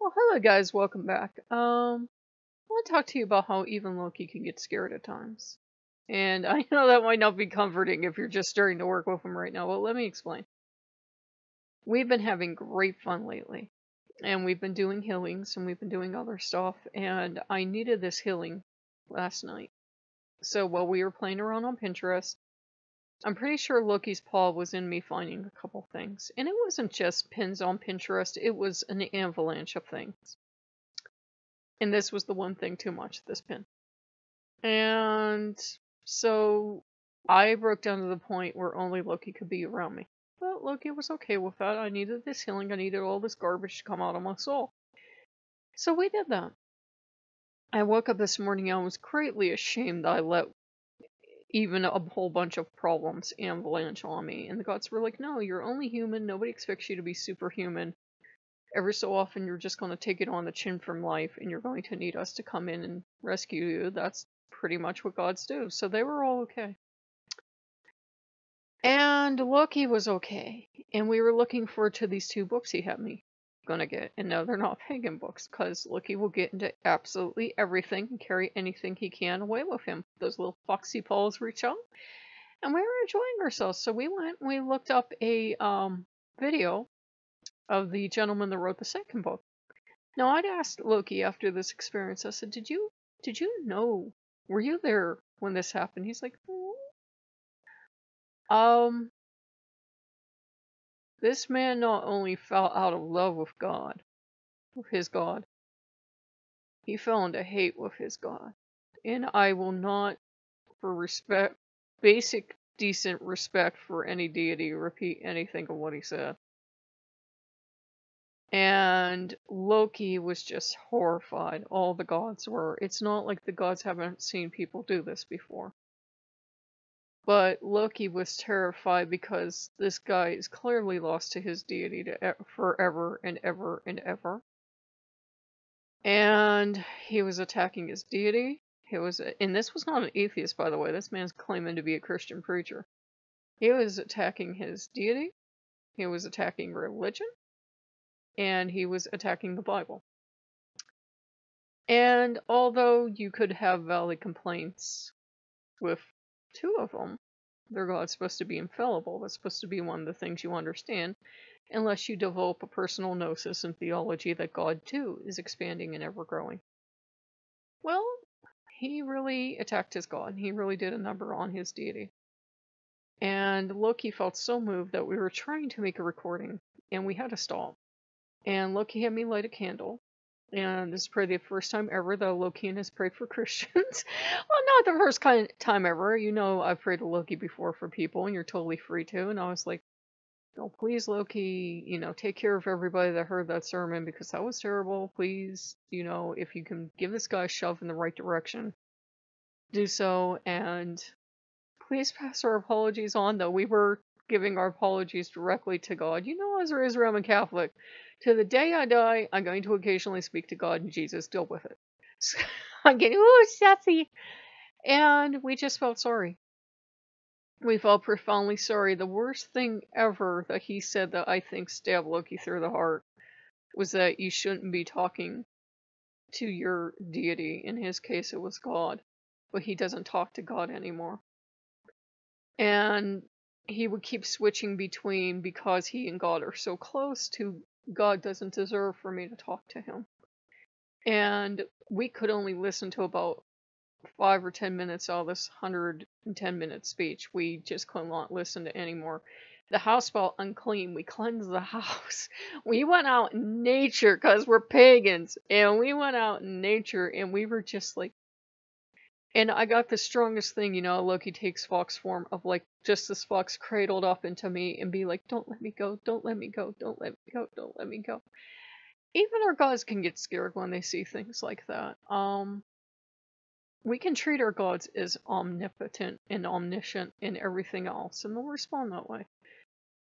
Well, hello guys, welcome back. I want to talk to you about how even Loki can get scared at times. And I know that might not be comforting if you're just starting to work with him right now, but let me explain. We've been having great fun lately, and we've been doing healings, and we've been doing other stuff, and I needed this healing last night. So while we were playing around on Pinterest, I'm pretty sure Loki's paw was in me finding a couple things. And it wasn't just pins on Pinterest, it was an avalanche of things. And this was the one thing too much, this pin. And so I broke down to the point where only Loki could be around me. But Loki was okay with that. I needed this healing. I needed all this garbage to come out of my soul. So we did that. I woke up this morning and I was greatly ashamed that I let even a whole bunch of problems avalanche on me. And the gods were like, no, you're only human. Nobody expects you to be superhuman. Every so often you're just going to take it on the chin from life and you're going to need us to come in and rescue you. That's pretty much what gods do. So they were all okay. And Loki was okay. And we were looking forward to these two books he had me gonna get. And no, they're not pagan books, because Loki will get into absolutely everything and carry anything he can away with him. Those little foxy paws reach out. And we were enjoying ourselves. So we went and we looked up a video of the gentleman that wrote the second book. Now, I'd asked Loki after this experience, I said, did you know, were you there when this happened? He's like, this man not only fell out of love with God, with his God, he fell into hate with his God. And I will not, for respect, basic, decent respect for any deity, repeat anything of what he said. And Loki was just horrified. All the gods were. It's not like the gods haven't seen people do this before. But Loki was terrified because this guy is clearly lost to his deity to forever and ever and ever. And he was attacking his deity. And this was not an atheist, by the way. This man's claiming to be a Christian preacher. He was attacking his deity. He was attacking religion. And he was attacking the Bible. And although you could have valid complaints with two of them, their God's supposed to be infallible. That's supposed to be one of the things you understand, unless you develop a personal gnosis and theology that God too is expanding and ever growing. Well, he really attacked his God. He really did a number on his deity. And Loki felt so moved that we were trying to make a recording, and we had to stop. And Loki had me light a candle. And this is probably the first time ever that Lokean has prayed for Christians. Well, not the first time ever. You know, I've prayed to Loki before for people, and you're totally free to. And I was like, oh, please, Loki, take care of everybody that heard that sermon, because that was terrible. Please, if you can give this guy a shove in the right direction, do so. And please pass our apologies on, though. We were giving our apologies directly to God. As a Roman Catholic, to the day I die, I'm going to occasionally speak to God and Jesus. Deal with it. So, I'm getting, ooh, sassy. And we just felt sorry. We felt profoundly sorry. The worst thing ever that he said that I think stabbed Loki through the heart was that you shouldn't be talking to your deity. In his case, it was God. But he doesn't talk to God anymore. And he would keep switching between, because he and God are so close, to God doesn't deserve for me to talk to him. And we could only listen to about 5 or 10 minutes out of this 110-minute speech. We just could not listen to any more. The house felt unclean. We cleansed the house. We went out in nature, because we're pagans. And we went out in nature, and we were just like, and I got the strongest thing, Loki takes fox form of just this fox cradled up into me and be like, don't let me go, don't let me go, don't let me go, don't let me go. Even our gods can get scared when they see things like that. We can treat our gods as omnipotent and omniscient and everything else, and they'll respond that way.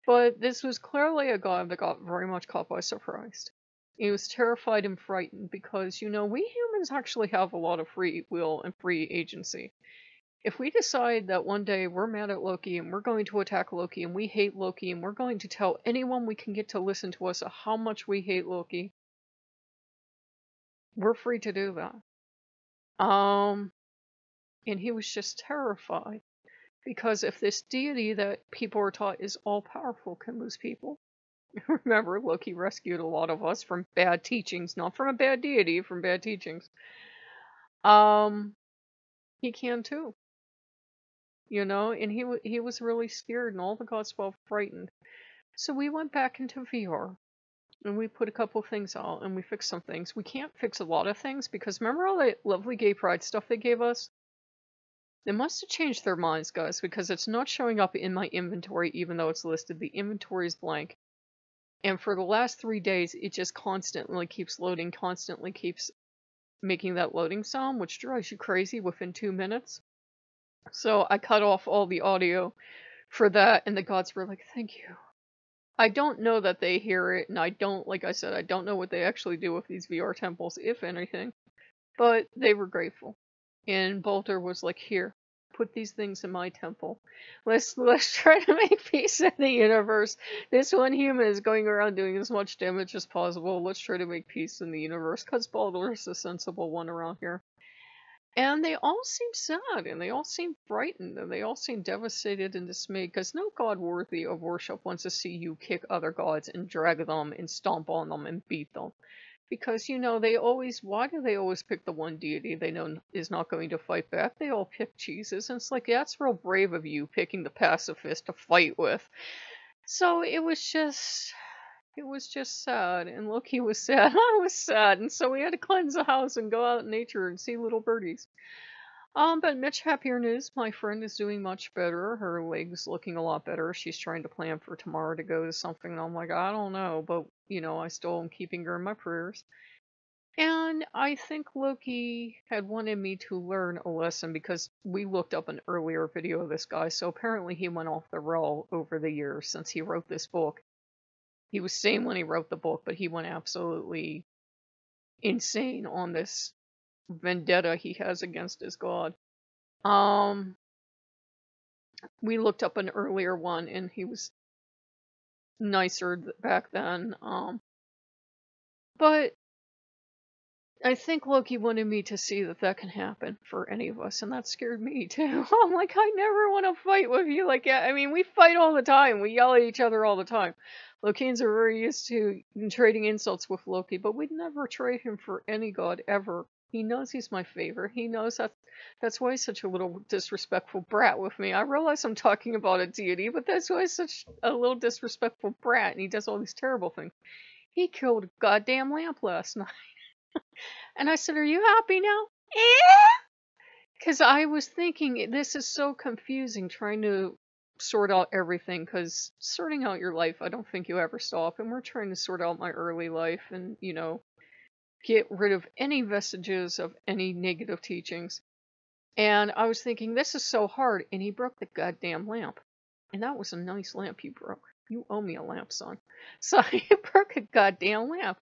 But this was clearly a god that got very much caught by surprise. He was terrified and frightened because, we humans actually have a lot of free will and free agency. If we decide that one day we're mad at Loki and we're going to attack Loki and we hate Loki and we're going to tell anyone we can get to listen to us how much we hate Loki, We're free to do that. And he was just terrified. Because if this deity that people are taught is all-powerful can lose people. Remember, Loki rescued a lot of us from bad teachings. Not from a bad deity, from bad teachings. He can too. You know, and he was really scared, and all the gods felt frightened. So we went back into VR, and we put a couple things out, and we fixed some things. We can't fix a lot of things, because remember all that lovely gay pride stuff they gave us? They must have changed their minds, guys, because it's not showing up in my inventory, even though it's listed. The inventory is blank. And for the last 3 days, it just constantly keeps loading, constantly keeps making that loading sound, which drives you crazy within 2 minutes. So I cut off all the audio for that, and the gods were like, thank you. I don't know that they hear it, and I don't, like I said, I don't know what they actually do with these VR temples, if anything. But they were grateful. And Baldur was like, here, put these things in my temple. Let's try to make peace in the universe. This one human is going around doing as much damage as possible. Let's try to make peace in the universe, because Baldur is the sensible one around here. And they all seem sad, and they all seem frightened, and they all seem devastated and dismayed, because no god worthy of worship wants to see you kick other gods and drag them and stomp on them and beat them. Because, you know, why do they always pick the one deity they know is not going to fight back? They all pick Jesus, and it's like, that's real brave of you, picking the pacifist to fight with. So it was just sad, and Loki was sad, I was sad, and so we had to cleanse the house and go out in nature and see little birdies. But much happier news, my friend is doing much better. Her leg's looking a lot better. She's trying to plan for tomorrow to go to something, and I'm like, I don't know, but, you know, I still am keeping her in my prayers. And I think Loki had wanted me to learn a lesson, because we looked up an earlier video of this guy, so apparently he went off the rail over the years since he wrote this book. He was sane when he wrote the book, but he went absolutely insane on this vendetta he has against his god. We looked up an earlier one, and he was nicer back then. But I think Loki wanted me to see that that can happen for any of us, and that scared me too. I'm like, I never want to fight with you. Like, I mean, we fight all the time. We yell at each other all the time. Lokeans are very used to trading insults with Loki, but we'd never trade him for any god ever. He knows he's my favorite. He knows that's why he's such a little disrespectful brat with me. I realize I'm talking about a deity, but that's why he's such a little disrespectful brat, and he does all these terrible things. He killed a goddamn lamp last night. And I said, are you happy now? Because I was thinking, this is so confusing trying to sort out everything, because sorting out your life, I don't think you ever stop. And we're trying to sort out my early life and, you know, get rid of any vestiges of any negative teachings. And I was thinking, this is so hard. And he broke the goddamn lamp. And that was a nice lamp you broke. You owe me a lamp, son. So he broke a goddamn lamp.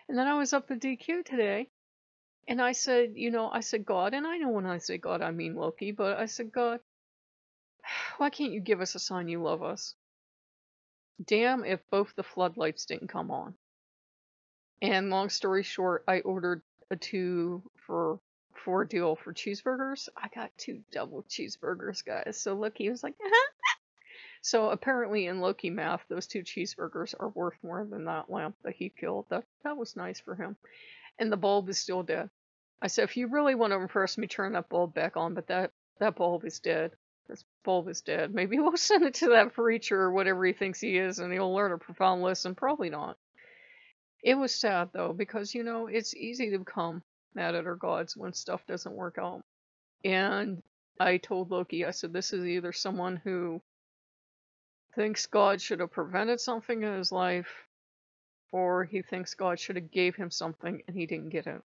And then I was up at DQ today. And I said, you know, I said, God, and I know when I say God, I mean Loki, but I said, God, why can't you give us a sign you love us? Damn if both the floodlights didn't come on. And long story short, I ordered a 2 for 4 deal for cheeseburgers. I got 2 double cheeseburgers, guys. So Loki was like, So apparently in Loki math, those 2 cheeseburgers are worth more than that lamp that he killed. That was nice for him. And the bulb is still dead. I said, if you really want to impress me, turn that bulb back on, but that bulb is dead. This bulb is dead. Maybe we'll send it to that preacher or whatever he thinks he is, and he'll learn a profound lesson. Probably not. It was sad, though, because, you know, it's easy to become mad at our gods when stuff doesn't work out. And I told Loki, I said, this is either someone who thinks God should have prevented something in his life, or he thinks God should have gave him something and he didn't get it.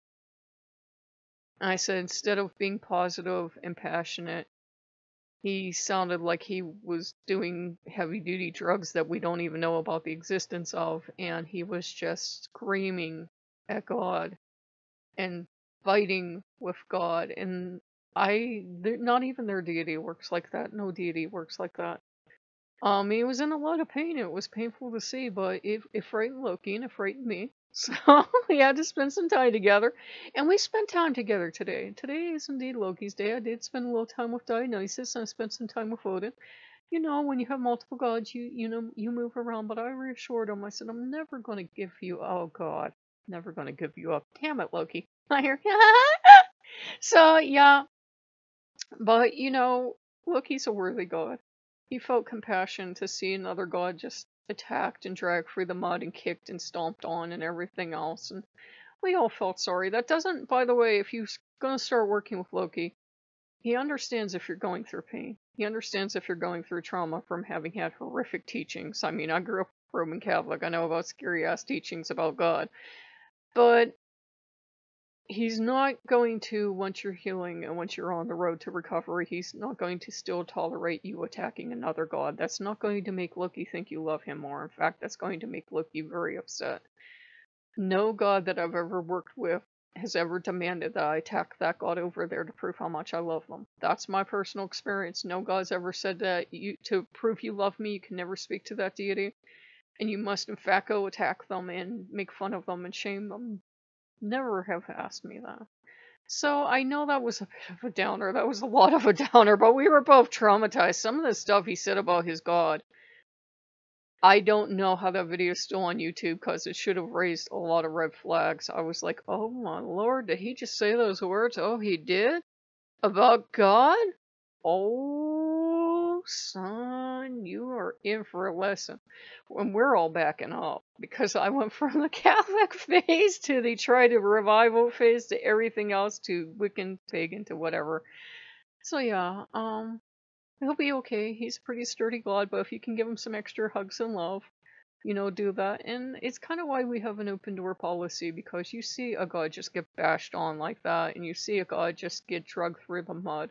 And I said, instead of being positive and passionate, he sounded like he was doing heavy-duty drugs that we don't even know about the existence of, and he was just screaming at God and fighting with God. And not even their deity works like that. No deity works like that. He was in a lot of pain. It was painful to see, but it frightened Loki and it frightened me. So we had to spend some time together, and we spent time together today. Today is indeed Loki's day. I did spend a little time with Dionysus, and I spent some time with Odin. You know, when you have multiple gods, you move around. But I reassured him. I said, I'm never going to give you. Oh God, never going to give you up. Damn it, Loki. I hear. So yeah, but Loki's a worthy god. He felt compassion to see another god just attacked and dragged through the mud and kicked and stomped on and everything else, and we all felt sorry. That doesn't, by the way, if you're going to start working with Loki, he understands if you're going through pain. He understands if you're going through trauma from having had horrific teachings. I mean, I grew up Roman Catholic. I know about scary-ass teachings about God. But he's not going to, once you're healing and once you're on the road to recovery, he's not going to still tolerate you attacking another god. That's not going to make Loki think you love him more. In fact, that's going to make Loki very upset. No god that I've ever worked with has ever demanded that I attack that god over there to prove how much I love them. That's my personal experience. No god's ever said that to prove you love me, you can never speak to that deity. And you must in fact go attack them and make fun of them and shame them. Never have asked me that. So I know that was a bit of a downer. That was a lot of a downer, but we were both traumatized. Some of the stuff he said about his god, I don't know how that video is still on YouTube because it should have raised a lot of red flags. I was like, oh my lord, did he just say those words? Oh, he did? About God? Oh, son, you are in for a lesson. When we're all backing up, because I went from the Catholic phase to the try to revival phase to everything else to Wiccan, pagan to whatever. So yeah, he'll be okay. He's a pretty sturdy god, but if you can give him some extra hugs and love, do that. And it's kind of why we have an open door policy, because you see a god just get bashed on like that, and you see a god just get dragged through the mud.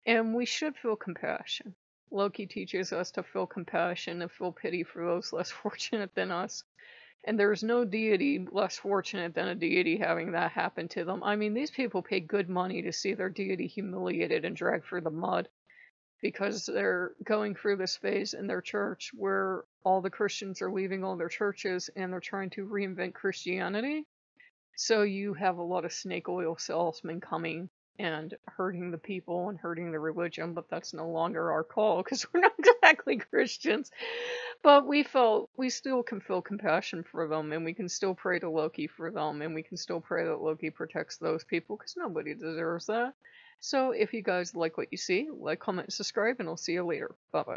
And we should feel compassion. Loki teaches us to feel compassion and feel pity for those less fortunate than us. And there's no deity less fortunate than a deity having that happen to them. I mean, these people pay good money to see their deity humiliated and dragged through the mud, because they're going through this phase in their church where all the Christians are leaving all their churches and they're trying to reinvent Christianity. So you have a lot of snake oil salesmen coming and hurting the people and hurting the religion, but that's no longer our call because we're not exactly Christians. But we still can feel compassion for them, and we can still pray to Loki for them, and we can still pray that Loki protects those people because nobody deserves that. So if you guys like what you see, like, comment, and subscribe, and I'll see you later. Bye-bye.